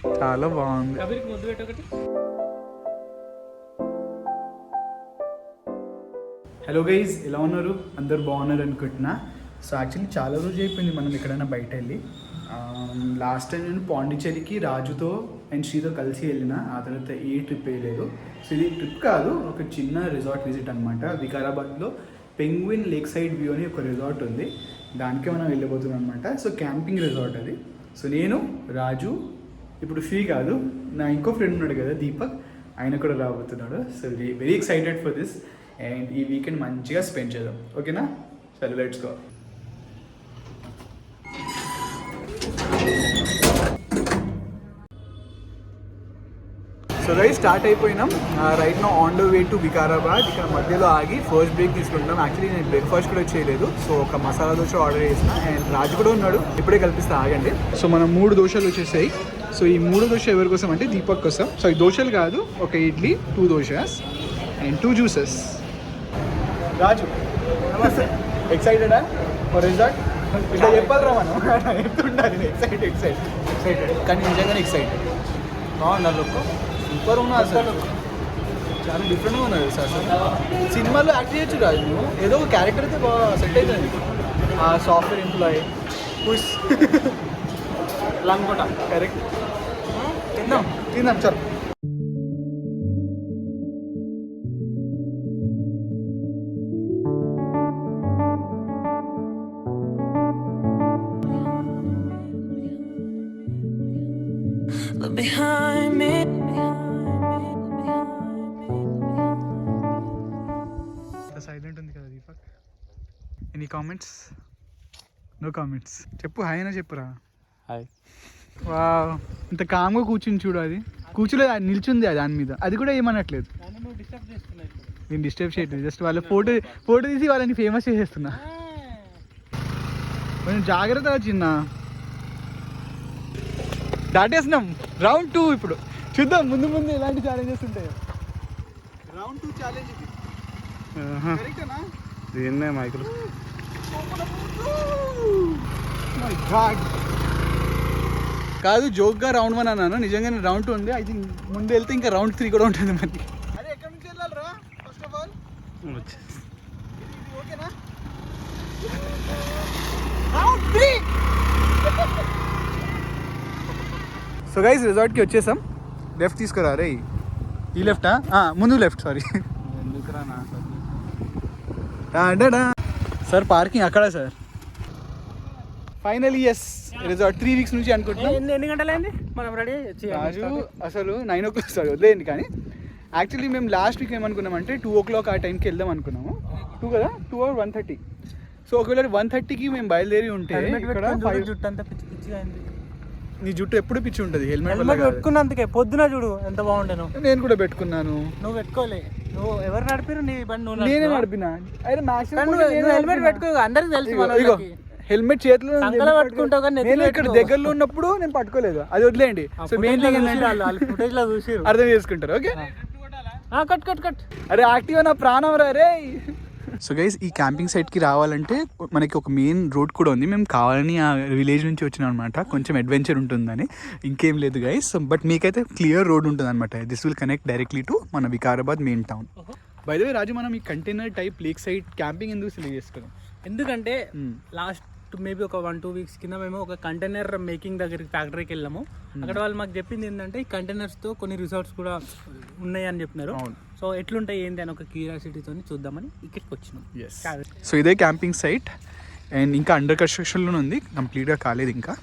చాలా బాగుంది. కబీర్కి ముద్దు పెట్టు ఒకటి. హలో గైజ్, ఎలా ఉన్నారు? అందరు బాగున్నారు అనుకుంటున్నా. సో యాక్చువల్లీ చాలా రోజు అయిపోయింది మనం ఎక్కడైనా బయట వెళ్ళి. లాస్ట్ టైం నేను పాండిచ్చేరికి రాజుతో అండ్ శ్రీతో కలిసి వెళ్ళిన. ఆ తర్వాత ఏ ట్రిప్ వేయలేదు. సో ఇది ట్రిప్ కాదు, ఒక చిన్న రిసార్ట్ విజిట్ అనమాట. వికారాబాద్లో పెంగ్విన్ లేక్ సైడ్ వ్యూ అని ఒక రిసార్ట్ ఉంది, దానికే మనం వెళ్ళిపోతున్నాం అనమాట. సో క్యాంపింగ్ రిసార్ట్ అది. సో నేను, రాజు, ఇప్పుడు ఫ్రీ కాదు, నా ఇంకో ఫ్రెండ్ ఉన్నాడు కదా దీపక్, ఆయన కూడా రాబోతున్నాడు. So very excited for this. And ఈ వీకెండ్ మంచిగా స్పెండ్ చేద్దాం, ఓకేనా? సరే, let's go. So right, start అయిపోయినాం. Right now on the way to Vikarabad. ఇక్కడ మధ్యలో ఆగి ఫస్ట్ బ్రేక్ తీసుకుంటాం. యాక్చువల్లీ నేను బ్రేక్ఫాస్ట్ కూడా చేయలేదు, సో ఒక మసాలా దోశ ఆర్డర్ చేసిన. అండ్ రాజు కూడా ఉన్నాడు, ఇప్పుడే కల్పిస్తా, ఆగండి. సో మనం 3 దోశలు వచ్చేసాయి. సో ఈ 3 దోశ ఎవరి కోసం అంటే దీపక్ కోసం. సో ఈ దోశలు కాదు, ఒక ఇడ్లీ, 2 దోశస్ అండ్ 2 జ్యూసెస్. రాజు, నమస్తే. ఎక్సైటెడా ఫర్ రిజల్ట్? ఇట్లా చెప్పాలరా మనం, చెప్తుండాలి. ఎక్సైటెడ్ కానీ నిజంగానే ఎక్సైటెడ్. బాగున్నారు లుక్, సూపర్ ఉన్నారు అసలు, చాలా డిఫరెంట్గా ఉన్నారు సార్. అసలు సినిమాలో యాక్ట్ చేయొచ్చు రాజు, నువ్వు ఏదో ఒక క్యారెక్టర్ అయితే బాగా సెట్ అవుతుంది. ఆ సాఫ్ట్వేర్ ఎంప్లాయీ పుష్ అనుకుంటా, కరెక్ట్. తిందాం సార్. Behind me. సైలెంట్ ఉంది కదా Deepak. Any comments? No comments. చెప్పు హాయ్ అయినా చెప్పురా. హాయ్. వావ్, ఇంత కామ్గా కూర్చుని చూడు. అది కూర్చోలేదు, అది నిల్చుంది దాని మీద. అది కూడా ఏమనట్లేదు. నేను డిస్టర్బ్ చేయట్లేదు, జస్ట్ వాళ్ళ ఫోటో తీసి వాళ్ళని ఫేమస్ చేసేస్తున్నా. కొంచెం జాగ్రత్తగా చిన్న. దాటేస్తున్నాం రౌండ్ 2. ఇప్పుడు చూద్దాం ముందు ముందు ఎలాంటి ఛాలెంజెస్ ఉంటాయో. రౌండ్ 2 ఛాలెంజ్ ఇది. దీన్నే మైక్రో కాదు, జోక్గా రౌండ్ 1 అన్నాను, నిజంగానే రౌండ్ 2 ఉంది. ఐ థింక్ ముందు వెళ్తే ఇంకా రౌండ్ 3 కూడా ఉంటుంది మరి. అరే ఎక్కడి నుంచి వెళ్ళాలిరా? ఫస్ట్ ఆఫ్ ఆల్ ఓకేనా? రౌండ్ 3. సో గైస్, రిసార్ట్కి వచ్చేసాం. లెఫ్ట్ తీసుకురా రే. ఈ లెఫ్టా? ముందు లెఫ్ట్, సారీ. సార్ పార్కింగ్ అక్కడ sir. Finally yes, resort 3 weeks నుంచి అనుకుంటున్నాం. ఎన్ని గంటలైంది మనం రెడీ? రాజు అసలు 9 o'clock, సారీ వదిలేయండి. కానీ యాక్చువల్లీ మేము లాస్ట్ వీక్ ఏమనుకున్నామంటే 2 o'clock ఆ టైంకి వెళ్దాం అనుకున్నాము. 2 కదా, 2 or 1:30. సో ఒకవేళ 1:30కి మేము బయలుదేరి ఉంటే ఇక్కడ జుట్టు అంతా పిచ్చి పిచ్చిగా అయింది. నీ జుట్టు ఎప్పుడు పిచ్చి ఉంటుంది. హెల్మెట్ పెట్టుకున్నందుకే పొద్దున చూడు ఎంత బాగుంటాను. నేను కూడా పెట్టుకున్నాను. నువ్వు పెట్టుకోలే. నువ్వు ఎవరు నడిపారు నీ బండి? నువ్వు నేనే నడిపినా. హెల్మెట్ పెట్టుకో, అందరికి తెలుసు. హెల్మెట్ చేతిలో పెట్టుకుంటావు కానీ నేను ఇక్కడ దగ్గరలో ఉన్నప్పుడు నేను పట్టుకోలేదు, అది వదిలేయండి. సో మెయిన్ ఫుటేజ్ లో చూసి అర్థం చేసుకుంటారు. Okay, cut. అరే యాక్టివ్ నా ప్రాణం రా రే. సో గైస్, ఈ క్యాంపింగ్ సైట్కి రావాలంటే మనకి ఒక మెయిన్ రోడ్ కూడా ఉంది. మేము కావాలని ఆ విలేజ్ నుంచి వచ్చినాం అనమాట, కొంచెం అడ్వెంచర్ ఉంటుందని, ఇంకేం లేదు గైస్. బట్ మీకైతే క్లియర్ రోడ్ ఉంటుంది అనమాట. This will connect directly to మన Vikarabad main town. By the way Raju, మనం ఈ container type lake side camping ఎందుకు సెలెక్ట్ చేసుకున్నాం? ఎందుకంటే లాస్ట్ మేబీ ఒక 1-2 weeks కింద మేము ఒక కంటైనర్ మేకింగ్ దగ్గరికి ఫ్యాక్టరీకి వెళ్ళాము. అక్కడ వాళ్ళు మాకు చెప్పింది ఏంటంటే ఈ కంటైనర్స్తో కొన్ని రిసార్ట్స్ కూడా ఉన్నాయి అని చెప్పినారు. సో ఎట్లుంటాయి ఏంటి అని ఒక క్యూరియాసిటీతో చూద్దామని ఇక్కడికి వచ్చినాం. సో ఇదే క్యాంపింగ్ సైట్ అండ్ ఇంకా అండర్ కన్స్ట్రక్షన్లో ఉంది, కంప్లీట్గా కాలేదు ఇంకా.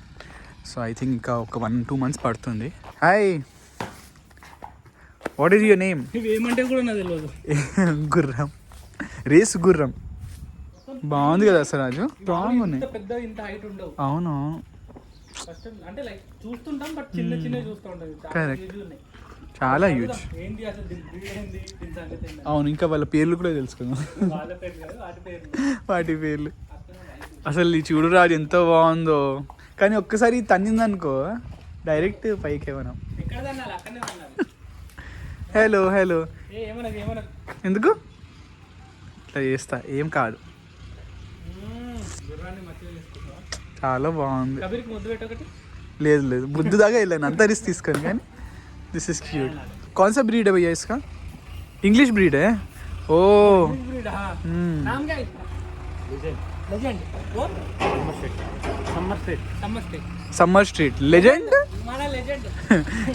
సో ఐ థింక్ ఇంకా ఒక 1-2 months పడుతుంది. Hi, what is your name? ఏమంటే కూడా నాకు తెలియదు. గుర్రం, రేస్ గుర్రం. బాగుంది కదా అసలు రాజు, స్ట్రాంగ్ ఉన్నాయి. అవును, అంటే లైక్ చూస్తుంటాం బట్ చిన్న చిన్న చూస్తూ ఉంటాం. కరెక్ట్, చాలా హ్యూజ్. అవును, ఇంకా వాళ్ళ పేర్లు కూడా తెలుసుకుందాం. వాటి పేర్లు అసలు ఈ చూడు రాజు ఎంత బాగుందో. కానీ ఒక్కసారి తన్నిందనుకో డైరెక్ట్ పైకి మనం. హలో హలో, ఎందుకు ఇట్లా చేస్తా? ఏం కాదు, చాలా బాగుంది. లేదు లేదు బుద్ధి దాకా వెళ్ళాను అంత రిస్క్ తీసుకొని కానీ దిస్ ఇస్ క్యూట్ कौन सा ब्रीड है भैया इसका इंग्लिश ब्रीड है ओ नाम क्या है इसका? लेजेंड वो समर स्ट्रीट लेजेंड हमारा लेजेंड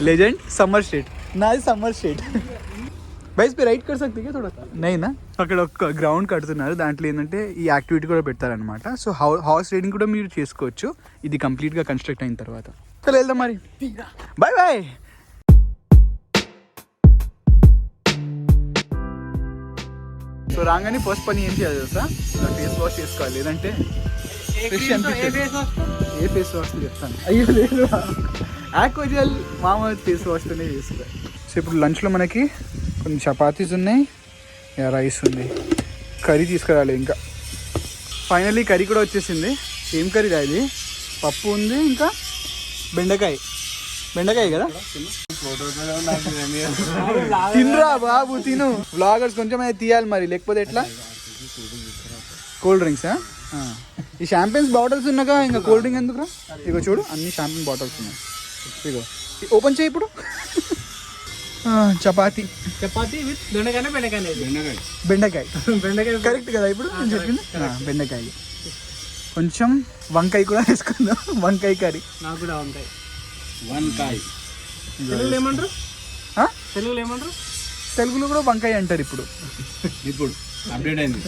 लेजेंड समर स्ट्रीट नाది समर स्ट्रीट भाई इस पे राइड कर सकते क्या थोड़ा नहीं ना అక్కడ ఒక గ్రౌండ్ కడుతున్నారు దాంట్లో ఏంటంటే ఈ యాక్టివిటీ కూడా పెడతారనమాట సో హార్స్ రైడింగ్ కూడా మీరు చేసుకోవచ్చు ఇది కంప్లీట్గా కన్స్ట్రక్ట్ అయిన తర్వాత చలో వెళ్దాం మరి బాయ్ బాయ్ సో రాగానే ఫస్ట్ పని ఏం చేయాలి తెలుసా ఫేస్ వాష్ చేసుకోవాలి లేదంటే ఫ్రెష్ అనిపించదు ఏ ఫేస్ వాష్ చెప్తాను అయ్యో లేదు ఆక్వాజెల్ మామూలు ఫేస్ వాష్తోనే చేసుకోవాలి సో ఇప్పుడు లంచ్లో మనకి కొన్ని చపాతీస్ ఉన్నాయి రైస్ ఉంది కర్రీ తీసుకురాలి ఇంకా ఫైనల్లీ కర్రీ కూడా వచ్చేసింది ఏం కర్రీ ఇది పప్పు ఉంది ఇంకా బెండకాయ కదా తినరా బాబు తిను వ్లాగర్స్ కొంచెం అయితే తీయాలి మరి లేకపోతే ఎట్లా కూల్ డ్రింక్స్ ఈ షాంపెన్స్ బాటిల్స్ ఉన్నాగా ఇంకా కూల్ డ్రింక్ ఎందుకురా ఇగో చూడు అన్ని షాంపెన్ బాటిల్స్ ఉన్నాయి ఇగో ఓపెన్ చేయి ఇప్పుడు చపాతి విత్ బెండకాయ కరెక్ట్ కదా ఇప్పుడు నేను చెప్పింది బెండకాయ కొంచెం వంకాయ కూడా వేసుకుందాం వంకాయ కర్రీ నాకు కూడా వంకాయ తెలుగులో ఏమంటారు తెలుగులో కూడా వంకాయ అంటారు ఇప్పుడు అప్డేట్ అయింది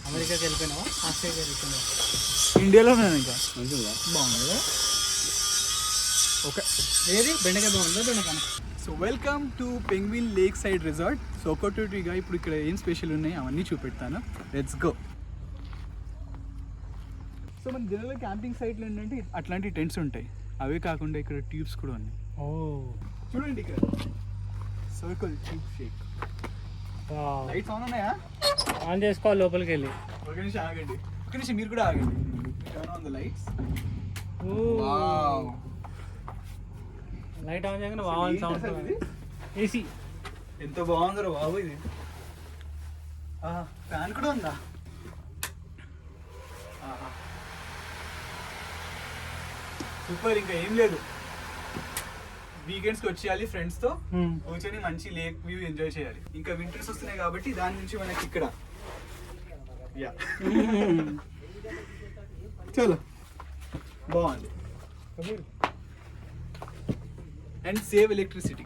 అమెరికాకి వెళ్ళిపోయినావా ఆస్ట్రేలియాకి వెళ్ళిపోయినావా ఇండియాలోనే ఇంకా బాగుంది కదా ఓకే ఏది బెండకాయ బాగుందా so welcome to penguin lake side resort so ఒకటిగా ఇప్పుడు ఇక్కడ ఏం స్పెషల్ ఉన్నాయి అవన్నీ చూపెడతాను లెట్స్ గో సో మన జనరల్గా క్యాంపింగ్ సైట్లో ఏంటంటే అట్లాంటి టెంట్స్ ఉంటాయి అవే కాకుండా ఇక్కడ ట్యూబ్స్ కూడా ఉన్నాయి చూడండి ఇక్కడ circle tube shake lights on ఉన్నాయా ఆన్ చేసుకోవాలి లోపలికి వెళ్ళి ఒక నిమిషం ఆగండి ఒక నిమిషం మీరు కూడా ఆగండి turn on the lights light on చేయగానే వావ్ సౌండ్ ఏసీ ఎంత బాగుందో బాబు ఇది ఫ్యాన్ కూడా ఉందా సూపర్ ఇంకా ఏం లేదు వీకెండ్స్కి వచ్చేయాలి ఫ్రెండ్స్తో కూర్చొని మంచి లేక్ వ్యూ ఎంజాయ్ చేయాలి ఇంకా వింటర్స్ వస్తున్నాయి కాబట్టి దాని నుంచి మనకి ఇక్కడ యా చలో బాగుంది and save electricity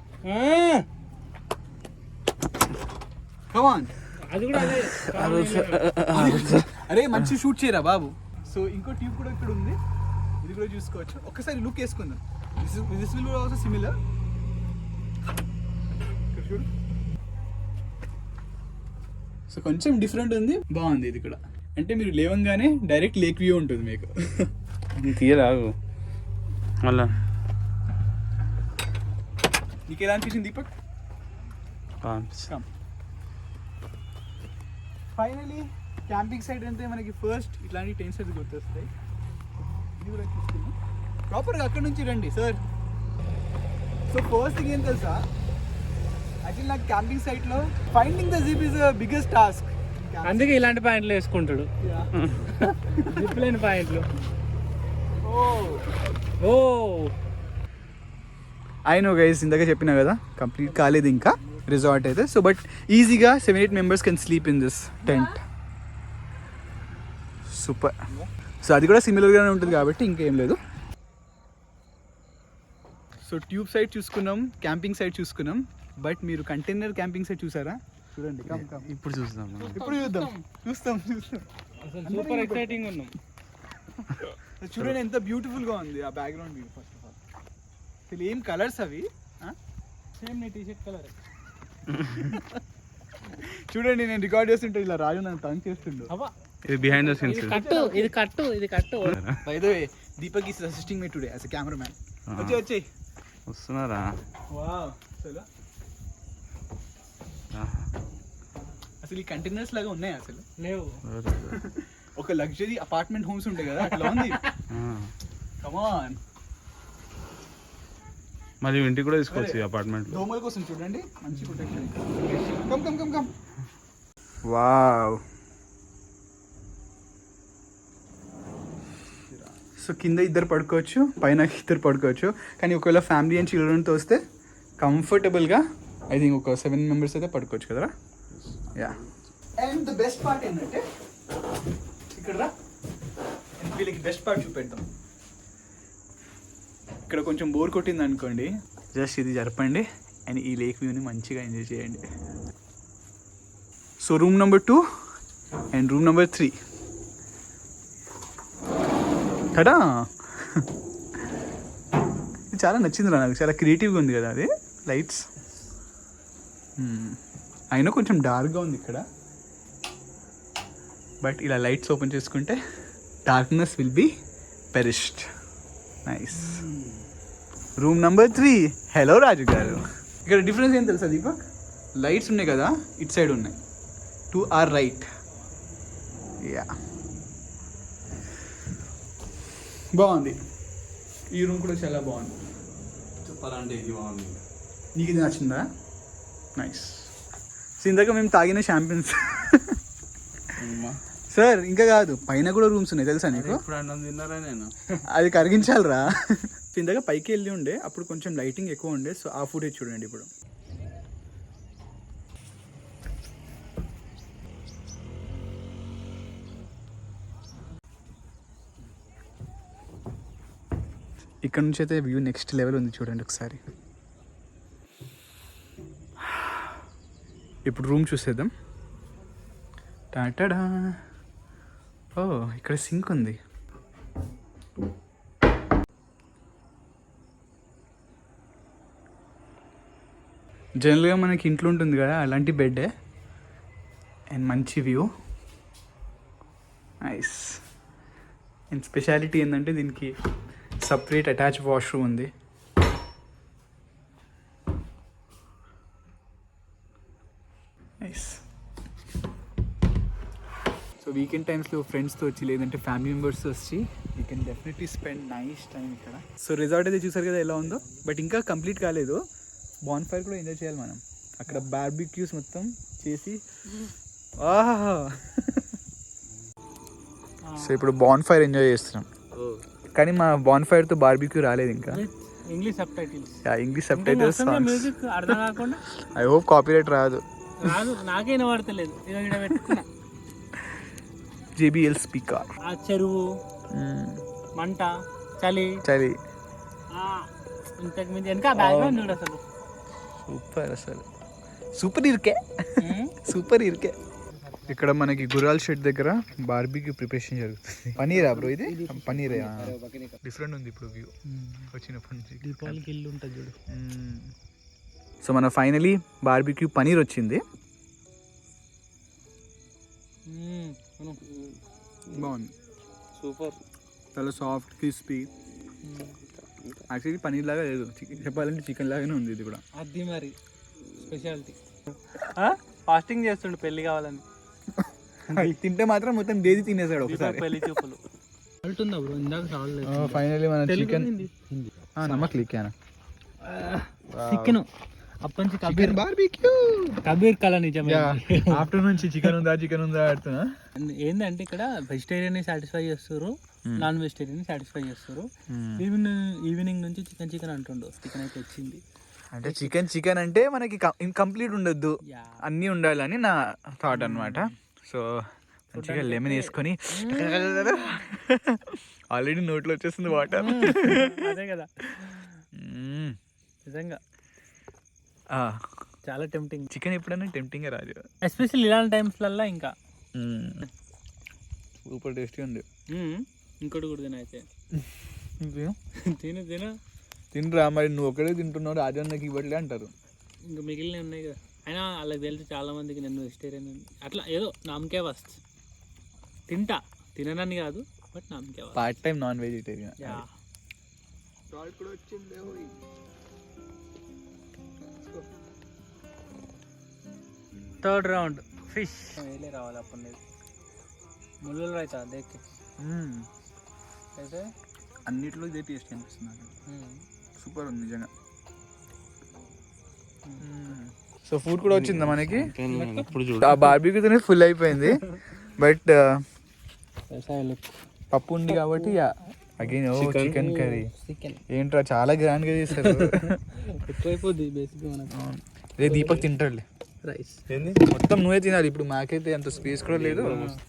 come on అది కూడా అరే మంచి షూట్ చేయరా బాబు సో ఇంకో ట్యూబ్ కూడా ఇక్కడ ఉంది ఇది కూడా చూసుకోవచ్చు ఒక్కసారి లుక్ వేసుకుందాం దిస్ విల్ ఆల్సో సిమిలర్ చూడు సో కొంచెం డిఫరెంట్ ఉంది బాగుంది ఇది కూడా అంటే మీరు లేవంగానే డైరెక్ట్ లేక్ వ్యూ ఉంటుంది మీకు తీయరాగు మళ్ళా నీకు ఎలా అనిపించింది దీపక్ ఫైనలీ క్యాంపింగ్ సైట్ అంటే మనకి ఫస్ట్ ఇట్లాంటి టెంట్స్ అయితే గుర్తొస్తాయి ఇది కూడా చూసుకున్నాం ప్రాపర్గా అక్కడ నుంచి రండి సార్ సో ఫస్ట్ థింగ్ ఏం తెలుసా యాక్చువల్లీ నాకు క్యాంపింగ్ సైట్లో finding the zip is the biggest task అందుకే ఇలాంటి ప్యాంట్లు వేసుకుంటాడు జిప్ లేని ప్యాంట్లు ఓ అయినో గైస్ ఇందాక చెప్పినా కదా కంప్లీట్ కాలేదు ఇంకా రిసార్ట్ అయితే సో బట్ ఈజీగా 7-8 members can sleep in this tent super so అది కూడా సిమిలర్గానే ఉంటుంది కాబట్టి ఇంకేం లేదు సో ట్యూబ్ సైడ్ చూసుకున్నాం క్యాంపింగ్ సైడ్ చూసుకున్నాం బట్ మీరు కంటైనర్ క్యాంపింగ్ సైడ్ చూసారా చూడండి ఇప్పుడు చూద్దాం ఇప్పుడు చూస్తాం అసలు సూపర్ ఎక్సైటింగ్ ఉన్నాం చూడండి ఎంత బ్యూటిఫుల్గా ఉంది ఆ background view first of all అసలు ఏం కలర్స్ అవి సేమ్ నీ టీషర్ట్ కలర్ చూడండి నేను రికార్డ్ చేస్తుంటే ఇలా రాజు నన్ను తంగ్ చేస్తుండు ఇది బిహైండ్ ద సీన్స్ ఇది కట్టు by the way Deepak is assisting me today as a cameraman వచ్చేయ్ వస్తున్నారా వావ్ అసలు ఈ కంటైనర్స్ లాగా ఉన్నాయి అసలు లేవు ఒక లగ్జరీ అపార్ట్మెంట్ హోమ్స్ ఉంటాయి కదా అట్లా ఉంది కమ్ ఆన్ మరి ఇంటికి కూడా తీసుకోవచ్చు అపార్ట్మెంట్ దోమల కోసం చూడండి మంచి ప్రొటెక్షన్ కమ్ వావ్ సో కింద ఇద్దరు పడుకోవచ్చు, పైన ఇద్దరు పడుకోవచ్చు. కానీ ఒకవేళ ఫ్యామిలీ అండ్ చిల్డ్రన్తో వస్తే కంఫర్టబుల్గా ఐ థింక్ ఒక 7 మెంబర్స్ అయితే పడుకోవచ్చు కదరా. Yeah, and the best part ఏంటంటే ఇక్కడ రా, వీళ్ళకి బెస్ట్ పార్ట్ చూపెడతాం. ఇక్కడ కొంచెం బోర్ కొట్టింది అనుకోండి, జస్ట్ ఇది జరపండి అండ్ ఈ లేక్ వ్యూని మంచిగా ఎంజాయ్ చేయండి. So room number 2 and room number 3 ta-da. ఇది చాలా నచ్చింది నాకు, చాలా క్రియేటివ్గా ఉంది కదా అది లైట్స్. అయినా కొంచెం డార్క్గా ఉంది ఇక్కడ, బట్ ఇలా లైట్స్ ఓపెన్ చేసుకుంటే darkness will be perished. Nice. Room number 3. Hello Raju garu. ఇక్కడ డిఫరెన్స్ ఏం తెలుసా దీపక్? లైట్స్ ఉన్నాయి కదా, ఇట్ సైడ్ ఉన్నాయి, టు ఆర్ రైట్. యా, బాగుంది. ఈ రూమ్ కూడా చాలా బాగుంది. చెప్పాలంటే ఇది బాగుంది. నీకు ఇది నచ్చిందా? నైస్. సో ఇందాక మేము తాగిన షాంపియన్స్ సార్, ఇంకా కాదు, పైన కూడా రూమ్స్ ఉన్నాయి తెలుసా నీకు? ఇప్పుడు అన్నం తిన్నారా నేను? అది కరిగించాలిరా. సో ఇందాక పైకి వెళ్ళి ఉండే, అప్పుడు కొంచెం లైటింగ్ ఎక్కువ ఉండే, సో ఆ ఫుటేజ్ చూడండి ఇప్పుడు. ఇక్కడ నుంచి అయితే వ్యూ నెక్స్ట్ లెవెల్ ఉంది, చూడండి ఒకసారి. ఇప్పుడు రూమ్ చూసేద్దాం. టాటా. ఓ, ఇక్కడ సింక్ ఉంది. జనరల్గా మనకి ఇంట్లో ఉంటుంది కదా అలాంటి బెడ్డే, అండ్ మంచి వ్యూ. నైస్. అండ్ స్పెషాలిటీ ఏంటంటే దీనికి సపరేట్ అటాచ్ వాష్రూమ్ ఉంది. నైస్. సో వీకెండ్ టైమ్స్లో ఫ్రెండ్స్తో వచ్చి లేదంటే ఫ్యామిలీ మెంబర్స్తో వచ్చి you can definitely spend nice time ఇక్కడ. సో రిసార్ట్ అయితే చూసారు కదా ఎలా ఉందో, బట్ ఇంకా కంప్లీట్ కాలేదు. బాన్ ఫైర్ కూడా ఎంజాయ్ చేయాలి మనం. అక్కడ బార్బిక్యూస్ మొత్తం చేసి ఆహా. సో ఇప్పుడు బాన్ ఫైర్ ఎంజాయ్ చేస్తున్నాం, కానీ మా బాన్ ఫైర్తో బార్బిక్యూ రాలేదు ఇంకా. English sub titles. English sub titles. Music అర్థం కాకుండా ఐ హోప్ కాపీరైట్ రాదు. నాకే వినబడతలేదు. JBL speaker. ఆ చెరువు, మంట, చలి చలి, ఇంతకు మించి వెనక బ్యాక్గ్రౌండ్ చూడు అసలు సూపర్. అసలు సూపర్ ఇరికే, సూపర్ ఇరికే. ఇక్కడ మనకి గురాల్ షెడ్ దగ్గర బార్బీక్యూ ప్రిపరేషన్ జరుగుతుంది. పనీరా బ్రో ఇది? పనీరే. డిఫరెంట్ ఉంది ఇప్పుడు వ్యూ వచ్చినప్పటి నుంచి. దీపావళికి ఇల్లు ఉంటుంది చూడు. సో మన ఫైనలీ బార్బీక్యూ పనీర్ వచ్చింది. బాగుంది, సూపర్. చాలా సాఫ్ట్ క్రిస్పీ. యాక్చువల్లీ పనీర్ లాగా లేదు, చెప్పాలంటే చికెన్ లాగానే ఉంది ఇది కూడా. అది మరి స్పెషాలిటీ. ఫాస్టింగ్ చేస్తుండు పెళ్లి కావాలని. తింటే మాత్రం మొత్తం డైలీ తినేసాడు ఒకసారి. పెళ్లి చూపులు వెళ్తుందా బ్రో? ఇందాక చాలు. ఫైనలీ మన చికెన్ నమక్ లిక్కాను చికెన్ అప్పటి చికెన్ బార్బిక్యూ కబీర్ కళ నిజమే. ఆఫ్టర్నూన్ నుంచి చికెన్ ఉందా ఆడుతున్నా. ఏంటంటే ఇక్కడ వెజిటేరియన్ సాటిస్ఫై చేస్తారు, నాన్ వెజిటేరియన్ సాటిస్ఫై చేస్తారు. ఈవినింగ్ నుంచి చికెన్ అంటుండు. చికెన్ అయితే వచ్చింది. అంటే చికెన్ అంటే మనకి ఇన్కంప్లీట్ ఉండొద్దు, అన్నీ ఉండాలని నా థాట్ అనమాట. సో మంచిగా లెమన్ వేసుకొని ఆల్రెడీ నోట్లో వచ్చేస్తుంది వాటర్. అదే కదా నిజంగా చాలా టెంప్టింగ్. చికెన్ ఎప్పుడైనా టెంప్టింగ్ రాజు, ఎస్పెషల్లీ ఇలాంటి టైమ్స్లల్లో ఇంకా సూపర్ టేస్టీ ఉంది. ఇంకోటి కూడా తినైతే తినరా మరి, నువ్వు ఒకటే తింటున్నావు రాజన్నకి ఇవ్వట్లే అంటారు. ఇంకా మిగిలినవి ఉన్నాయి కదా. అయినా వాళ్ళకి తెలిసి చాలా మందికి నేను వెజిటేరియన్ అట్లా ఏదో నామకే వస్తుంది. తిననని కాదు, బట్ నామకే part time non vegetarian. Third round fish వేలే రావాలి. అప్పుడు ముళ్ళు రైతా దేకి అయితే అన్నిట్లో ఇదే టేస్ట్ అనిపిస్తుంది నాకు. సూపర్ ఉంది నిజంగా. సో ఫుడ్ కూడా వచ్చిందా మనకి? ఆ బార్బీక్యూతోనే ఫుల్ అయిపోయింది, బట్ పప్పు ఉంది కాబట్టి అగైన్ చికెన్ కర్రీ చికెన్ ఏంట్రా చాలా గ్రాండ్ గా చేస్తారు. ఎక్కువైపోద్ది బేసిక్గా మనకు. రే దీపక్ తింటాడులే, రైస్ మొత్తం నువ్వే తినాలి ఇప్పుడు, మాకైతే అంత స్పేస్ కూడా లేదు,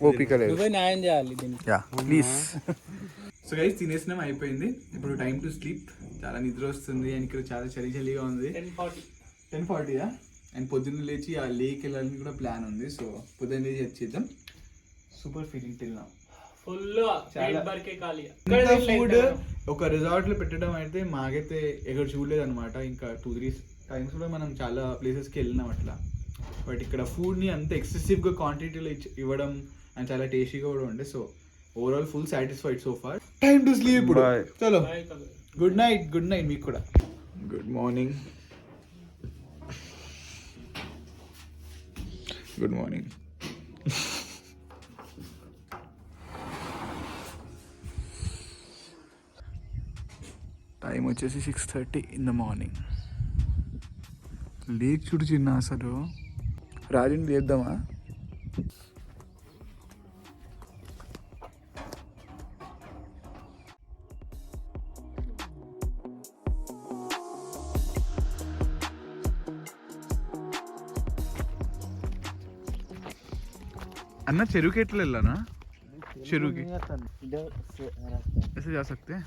ఓపిక లేదు. నువ్వే న్యాయం చేయాలి దీనికి. Yeah please. సో గైస్ తినేసినాం, అయిపోయింది. ఇప్పుడు టైం టు స్లీప్. చాలా నిద్ర వస్తుంది అండ్ ఇక్కడ చాలా చలి చలిగా ఉంది. 10:40 అండ్ పొద్దున్న లేచి ఆ లేక్ వెళ్ళాలని కూడా ప్లాన్ ఉంది. సో పొద్దున్న లేచి వచ్చేద్దాం. సూపర్ ఫీలింగ్ తిన్నాం. ఫుడ్ ఒక రిసార్ట్ లో పెట్టడం అయితే మాకైతే ఎక్కడ చూడలేదు అనమాట. ఇంకా 2-3 టైమ్స్ కూడా మనం చాలా ప్లేసెస్కి వెళ్ళినాం అట్లా. బట్ ఇక్కడ ఫుడ్ని అంత ఎక్సెసివ్గా క్వాంటిటీలో ఇవ్వడం అండ్ చాలా టేస్టీగా కూడా ఉండే. So overall full satisfied so far. Time to sleep ఇప్పుడు. చలో గుడ్ నైట్. గుడ్ నైట్ మీకు కూడా. Good morning. Good morning. Time వచ్చేసి 6:30 in the morning. లేక్ చూడు చిన్న, అసలు రాజుని తీద్దామా? అన్న చెరువుకి ఎట్లా వెళ్ళానా? చెరువుకి ऐसे जा सकते हैं?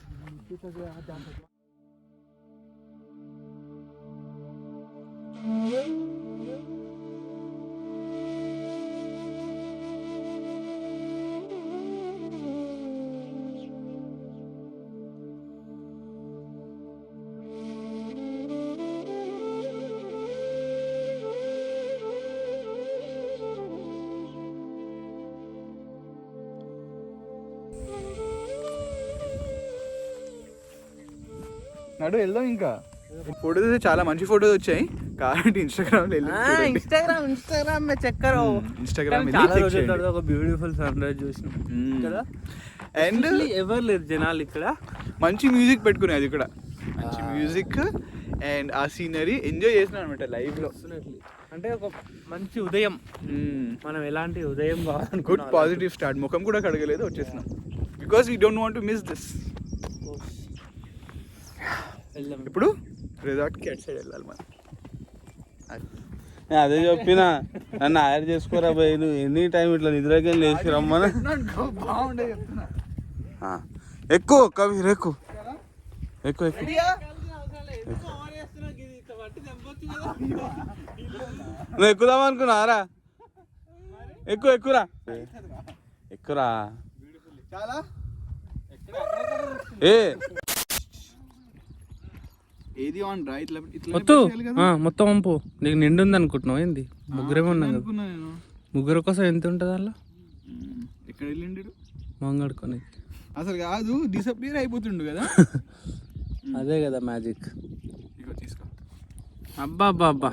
నడు వెళ్దాం. ఇంకా ఫోటోస్ అయితే చాలా మంచి ఫోటోస్ వచ్చాయి కాబట్టి ఇన్స్టాగ్రామ్ లో ఇన్స్టాగ్రామ్ చెక్కరో ఇన్స్టాగ్రామ్ చాలా రోజుల తర్వాత ఒక బ్యూటిఫుల్ సన్ రైజ్ చూసినాం కదా. అండ్ ఎవరు లేరు జనాలు ఇక్కడ. మంచి మ్యూజిక్ పెట్టుకునేది ఇక్కడ, మంచి మ్యూజిక్ అండ్ ఆ సీనరీ ఎంజాయ్ చేసినాం అనమాట లైవ్ లో. అంటే ఒక మంచి ఉదయం. మనం ఎలాంటి ఉదయం గుడ్ పాజిటివ్ స్టార్ట్. ముఖం కూడా కడగలేదు, వచ్చేసినాం because we don't want to miss this. ఇప్పుడు రిసార్ట్కి అటు సైడ్ వెళ్ళాలి మనం. అదే చెప్పిన నన్ను హైర్ చేసుకోరా పోయి, నువ్వు ఎనీ టైం ఇట్లా నిద్రకి లేచి రమ్మని. బాగుండే చెప్తున్నా. ఎక్కువ కబీర్ ఎక్కువ ఎక్కువ ఎక్కువ. నువ్వు ఎక్కుదాం అనుకున్నారా? ఎక్కువ ఎక్కురా ఎక్కురా. చాలా ఏ ఏది ఆన్ రా ఇట్లా మొత్తం మొత్తం పంపు. నీకు నిండు ఉంది అనుకుంటున్నావు ఏంది? ముగ్గురేమో ఉన్నాం కదా. నేను ముగ్గురు కోసం ఎంత ఉంటుంది అలా? ఎక్కడ వెళ్ళిండు మంగడుకొని అసలు కాదు, డిసపియర్ అయిపోతుండు కదా. అదే కదా మ్యాజిక్. ఇగో తీసుకో. అబ్బా అబ్బా అబ్బా,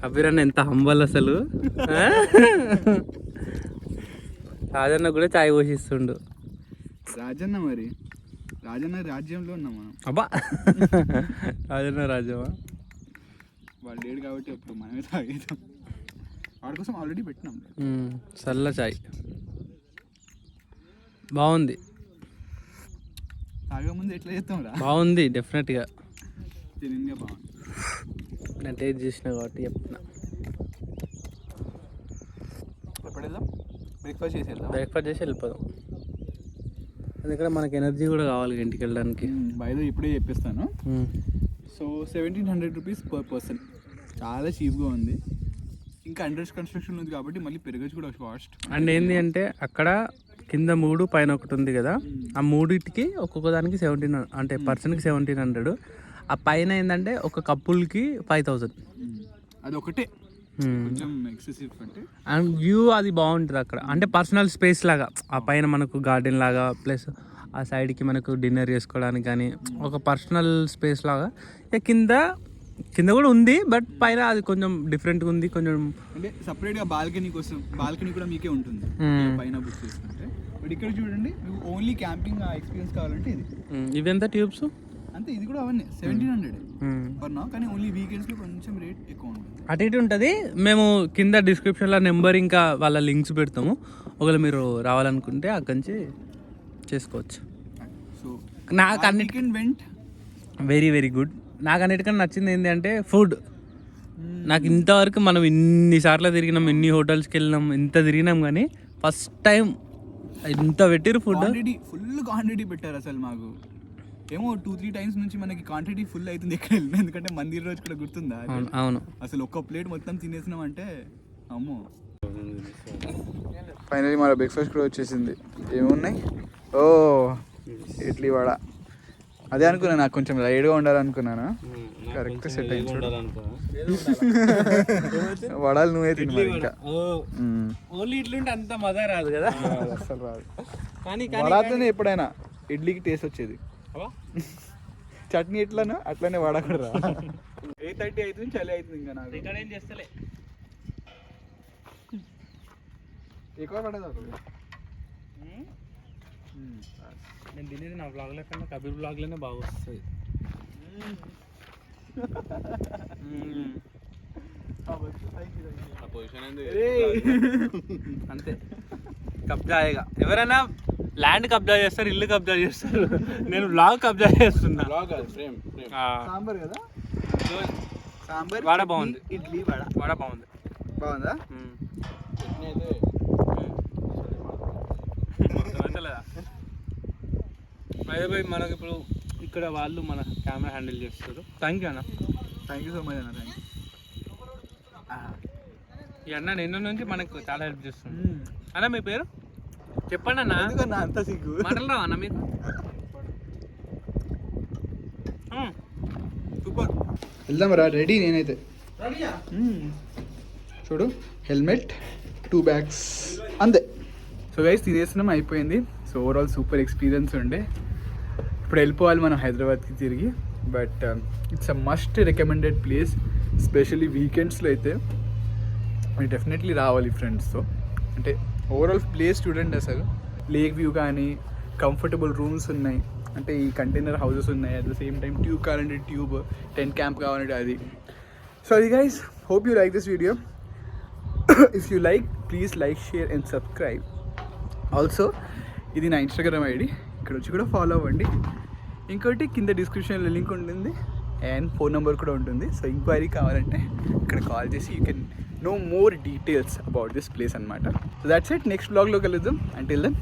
కబీర్ అన్న ఎంత హంబల్ అసలు. రాజన్న కూడా చాయ్ పోషిస్తుండు. రాజన్న మరి రాజన్న రాజ్యంలో ఉన్నాం మనం. అబ్బా రాజన్న రాజ్యమా? వాళ్ళు లేడు కాబట్టి అప్పుడు మనమే తాగేద్దాం. వాడి కోసం ఆల్రెడీ పెట్టినాం చల్ల చాయ్. బాగుంది. తాగే ముందు ఎట్లా చేస్తాం రా? బాగుంది డెఫినెట్గా. జెన్యున్గా బాగుంది. నేను టేస్ట్ చేసిన కాబట్టి చెప్తున్నా. ఎప్పుడు వెళ్దాం? బ్రేక్ఫాస్ట్ చేసి వెళ్దాం. బ్రేక్ఫాస్ట్ చేసి వెళ్ళిపోదాం. ఎందుకంటే మనకి ఎనర్జీ కూడా కావాలి ఇంటికి వెళ్ళడానికి. బయట ఇప్పుడే చెప్పేస్తాను. సో 1700 రూపీస్ పర్ పర్సన్, చాలా చీప్గా ఉంది. ఇంకా అండర్ కన్స్ట్రక్షన్ ఉంది కాబట్టి మళ్ళీ పెరగచ్చు కూడా కాస్ట్. అండ్ ఏంటి అంటే అక్కడ కింద 3 పైన ఒకటి ఉంది కదా, ఆ మూడింటికి ఒక్కొక్క దానికి 1700, అంటే పర్సన్కి 1700. ఆ పైన ఏంటంటే ఒక కపుల్కి 5000. అది ఒకటే కొంచెం ఎక్సెసివ్ అంటే. అండ్ వ్యూ అది బాగుంటుంది అక్కడ, అంటే పర్సనల్ స్పేస్ లాగా. ఆ పైన మనకు గార్డెన్ లాగా, ప్లస్ ఆ సైడ్కి మనకు డిన్నర్ చేసుకోవడానికి కానీ ఒక పర్సనల్ స్పేస్ లాగా. ఇక కింద కూడా ఉంది, బట్ పైన అది కొంచెం డిఫరెంట్గా ఉంది. కొంచెం అంటే సపరేట్గా బాల్కనీ కోసం, బాల్కనీ కూడా మీకే ఉంటుంది పైన బుక్ చేసుకుంటే. బట్ ఇక్కడ చూడండి, నువ్వు ఓన్లీ క్యాంపింగ్ ఎక్స్పీరియన్స్ కావాలంటే ఇది. ఇవి ఎంత ట్యూబ్స్ అంతే, ఇది కూడా అవన్నీ 1700 పర్ నా. కానీ ఓన్లీ వీకెండ్స్లో కొంచెం రేట్ ఎక్కువ ఉంటుంది. అటు ఇటు ఉంటుంది. మేము కింద డిస్క్రిప్షన్లో నెంబర్ ఇంకా వాళ్ళ లింక్స్ పెడతాము. ఒకవేళ మీరు రావాలనుకుంటే అక్కడి నుంచి చేసుకోవచ్చు. సో నాకు అన్నిటికీ వెంట్ వెరీ వెరీ గుడ్. నాకు అన్నిటికన్నా నచ్చింది ఏంటి అంటే ఫుడ్. నాకు ఇంతవరకు మనం ఇన్నిసార్లు తిరిగినాం, ఇన్ని హోటల్స్కి వెళ్ళినాం, ఇంత తిరిగినాం, కానీ ఫస్ట్ టైం ఇంత పెట్టిరు ఫుడ్. ఫుల్ క్వాంటిటీ పెట్టారు అసలు. మాకు ఏమో 2-3 టైమ్స్ నుంచి మనకి క్వాంటిటీ ఫుల్ అవుతుంది ఎక్కడ వెళ్ళినా, ఎందుకంటే మందిర్ రోజు కూడా గుర్తుందా? అవును. అసలు ఒక్క ప్లేట్ మొత్తం తినేసినాం అంటే అమ్మో. ఫైనలీ మన బ్రేక్ఫాస్ట్ కూడా వచ్చేసింది. ఏమున్నాయి? ఓ ఇడ్లీ వడ. అదే అనుకున్నా, నాకు కొంచెం లైట్గా ఉండాలనుకున్నాను. కరెక్ట్ సెట్ అయింది. వడాలు నువ్వే తిన్నా ఇంకా. ఓన్లీ ఇడ్లీ ఉంటే అంత మజా రాదు కదా, అసలు రాదు. కానీ వడాతోనే ఎప్పుడైనా ఇడ్లీకి టేస్ట్ వచ్చేది. చట్నీ ఎట్లానో అట్లనే వడ కూడా రా. 8:30 అవుతుంది, చలి అవుతుంది ఇంకా నాకు. ఇక్కడ ఏం చేస్తలే ఎక్కువ పడదు. నేను తినేది నా బ్లాగ్ల కన్నా కబీర్ బ్లాగ్లోనే బాగా వస్తుంది. అంతే కబ్జాగా. ఎవరైనా ల్యాండ్ కబ్జా చేస్తారు, ఇల్లు కబ్జా చేస్తారు, నేను బ్లాగ్ కబ్జా చేస్తున్నా. సాంబార్ కదా, సాంబార్ వడ బాగుంది. ఇడ్లీ వడ బాగుంది. బాగుందా? అయితే మనకి ఇప్పుడు ఇక్కడ వాళ్ళు మన కెమెరా హ్యాండిల్ చేస్తారు. థ్యాంక్ యూ అన్న. థ్యాంక్ యూ సో మచ్ అన్న. Thank you. ఈ అన్న నిన్న నుంచి మనకు చాలా హెల్ప్ చేస్తుంది. అన్న మీ పేరు చెప్పండి అన్న. ఎందుకన్నా అంత సిగ్గు? మాటలు రావు అన్న మీకు? సూపర్. వెళ్దాం రా, రెడీ నేనైతే. చూడు, హెల్మెట్, 2 బ్యాగ్స్, అంతే. సో గైస్ తినేసినాం, అయిపోయింది. సో ఓవరాల్ సూపర్ ఎక్స్పీరియన్స్ ఉండే. ఇప్పుడు వెళ్ళిపోవాలి మనం హైదరాబాద్కి తిరిగి. But it's a must recommended place, specially వీకెండ్స్లో అయితే మీరు డెఫినెట్లీ రావాలి ఫ్రెండ్స్తో. అంటే ఓవరాల్ ప్లేస్ చూడండి అసలు. లేక్ వ్యూ కానీ, కంఫర్టబుల్ రూమ్స్ ఉన్నాయి, అంటే ఈ కంటైనర్ హౌసెస్ ఉన్నాయి. At the same time tube కావాలంటే ట్యూబ్, టెంట్ క్యాంప్ కావాలంటే అది. సో అది guys, hope you like this video. If you like, please like, share and subscribe. Also ఇది నా ఇన్స్టాగ్రామ్ ఐడి, ఇక్కడ వచ్చి కూడా ఫాలో అవ్వండి. ఇంకోటి కింద డిస్క్రిప్షన్లో లింక్ ఉంటుంది అండ్ ఫోన్ నెంబర్ కూడా ఉంటుంది. సో ఎంక్వైరీ కావాలంటే ఇక్కడ కాల్ చేసి you can know more details about this place అనమాట. So that's it. నెక్స్ట్ బ్లాగ్లో కలుద్దాం. Until then,